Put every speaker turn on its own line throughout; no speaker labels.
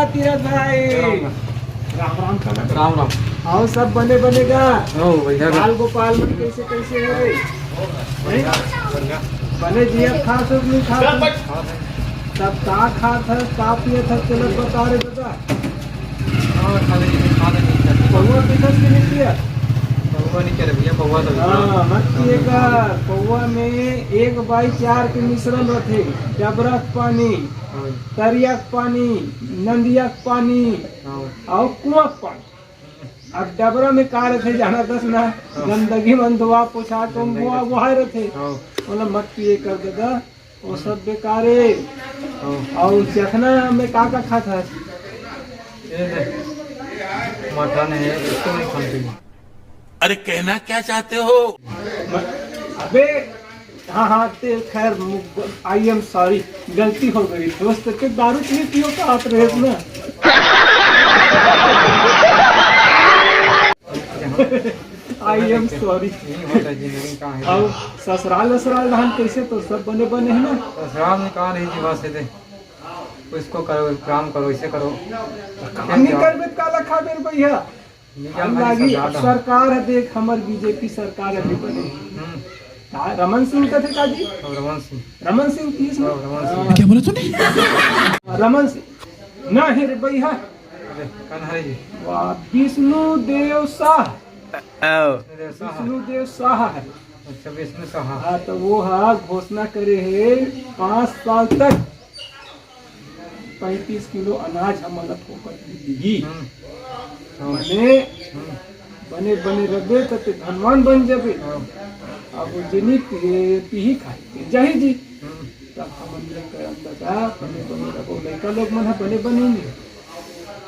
तीरथ भाई।
राम राम
राम राम।
आओ सब बने बनेगा।
बढ़िया
बाल गोपाल मन कैसे कैसे है?
बढ़िया
बने जिया खा सब नहीं खा सब का खात है का पियत है चलो बता रे दादा। पौवा किधर से नहीं पिया?
पौवा नहीं करे भैया, पौवा तो
हाँ मत पिएगा। पौवा में 1/4 के मिश्रण रहते। डबरक पानी, तरियक पानी, नंदियक पानी और कुआं पानी। अब डबरा में का रहते जाना दस ना गंदगी मंदवा पोछा तो वहाँ रहते बोला मत पिए कर दादा वो सब बेकारे। और चखना में का खाता है?
मटन है इसको नहीं खाते।
अरे कहना क्या चाहते हो?
अबे हाँ हाँ ते खैर आई एम सॉरी गलती हो गई दोस्त के दारू नहीं पियो का हाथ रहे ना। I am sorry. और ससुराल वसुराल धान कैसे तो सब बने बने है ना?
ससुराल में कहाँ रही जीवा से दे इसको करो काम करो इसे करो
काम नहीं करबे काला खा बेर भैया। हम लागी सरकार है देख हमार बीजेपी सरकार है बने। रमन सिंह का थे काजी? रमन सिंह किस
क्या बोला तूने?
रमन सिंह ना है रे भैया विष्णु देव शाह। विष्णु देव शाह है।
अच्छा विष्णु शाह।
हाँ तो वो हाँ घोषणा करे है 5 साल तक 35 किलो अनाज हम अलग होकर दी। बने बने बने रबे तो धनवान बन जाबे। अब जिनी पी खाए जही जी तब हम दादा बने बने रबो लड़का लोग मन बने बने नहीं।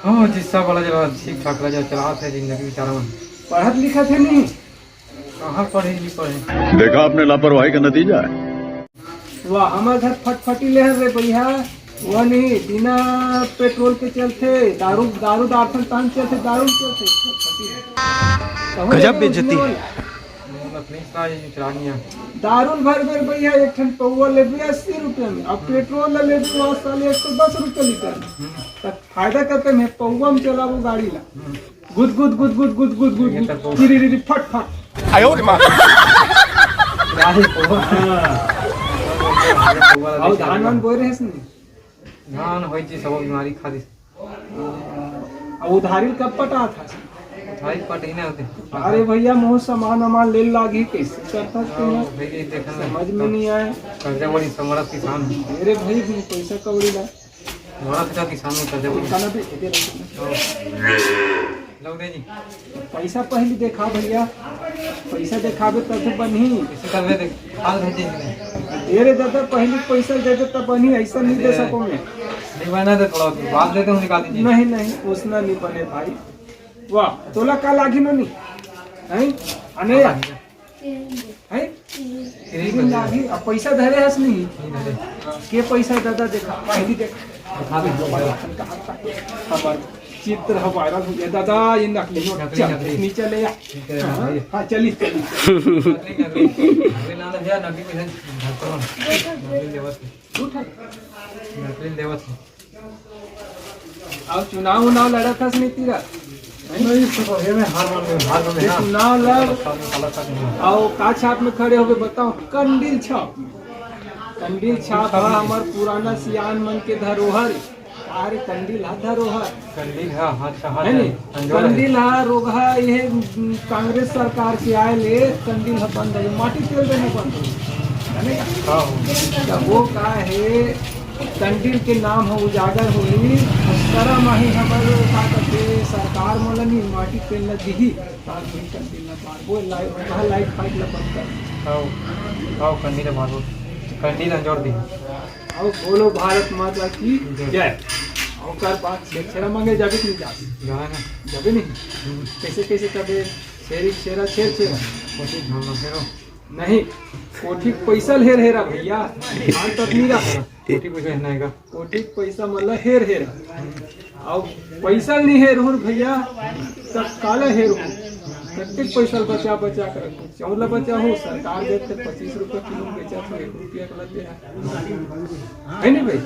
हाँ जिससा वाला जब ठीक ठाक रहा चला थे जिंदगी बेचारा मन
पढ़त लिखा थे नहीं
कहाँ पढ़े नहीं पढ़े।
देखा आपने लापरवाही का नतीजा है।
वाह हमारे घर फटफटी ले रे भैया वो नहीं बिना पेट्रोल के चलते दारू दारू दारफन तान चलते दारू चलते
गजब बेइज्जती।
दारू भर भर भैया एक ठन पौवा ले 80 रुपये में अब पेट्रोल ले 110 रुपये लीटर। तब फायदा करते में पौवा में चलाबो गाड़ी ला गुद गुद गुद गुद गुद गुद गुद गिरी फट फट
आयो रे मां।
और धान वन बोए रहे
धान होई जी सब बीमारी खादी।
अब उधारी कब पटा था?
भाई पट ही नहीं होते।
अरे भैया मोह सामान वामान ले लागी कैसे करता समझ में नहीं आए।
कर्जा बड़ी समरस किसान
मेरे भाई भी पैसा कौड़ी ला
बड़ा किसान में कर्जा लोग दे जी
पैसा पहले देखा भैया पैसा दिखाबे तब तो बनी तेरे दादा पहले पैसा दे दे तब बनी ऐसा नहीं दे सको मैं
नहीं बना तो थोड़ा बाद देते हूँ निकाल दीजिए।
नहीं नहीं उसना नहीं बने भाई। वाह तोला का लागी नहीं हैं अने हैं लागी अब पैसा धरे हस नहीं के पैसा दादा देखा पहली देखा हमारे चित्र वायरल हो गया दादा ये नकली नीचे ले हाँ चली अब चुनाव उनाव लड़ा था नहीं तेरा चुनाव लड़ आओ का छाप में खड़े हो गए बताओ? कंडील छाप। कंडील छाप है हमार पुराना सियान मन के धरोहर। अरे कंडील है धरोहर
कंडील
है रोग है ये कांग्रेस सरकार के आए ले कंडील है बंद है माटी तेल देने बंद है। वो का है कंडील के नाम है उजागर होली तरह माही हमारे का करते सरकार मोलनी माटी तेल न दी कंडील न बार वो लाइट फाइट ल बंद कर
कंडील मारो कंडील जोड़ दी।
और बोलो भारत माता की जय। और कर बात छेड़ा मांगे जाबे नहीं जाबे नहीं कैसे कैसे कबे शेरी शेरा छेड़ छेड़ा
कोशिश ढूंढना फेरो
नहीं कोठी पैसा हेर हेरा भैया हाल तक नहीं रहा
कोठी पैसा नहीं का
कोठी पैसा मतलब हेर हेरा और पैसा नहीं हेर हो भैया तब काला हेर हो कत्ते पैसा बचा बचा कर चौला बचा हो सरकार देते 25 रुपये किलो बेचा तो 1 रुपया का लगते है नहीं भाई।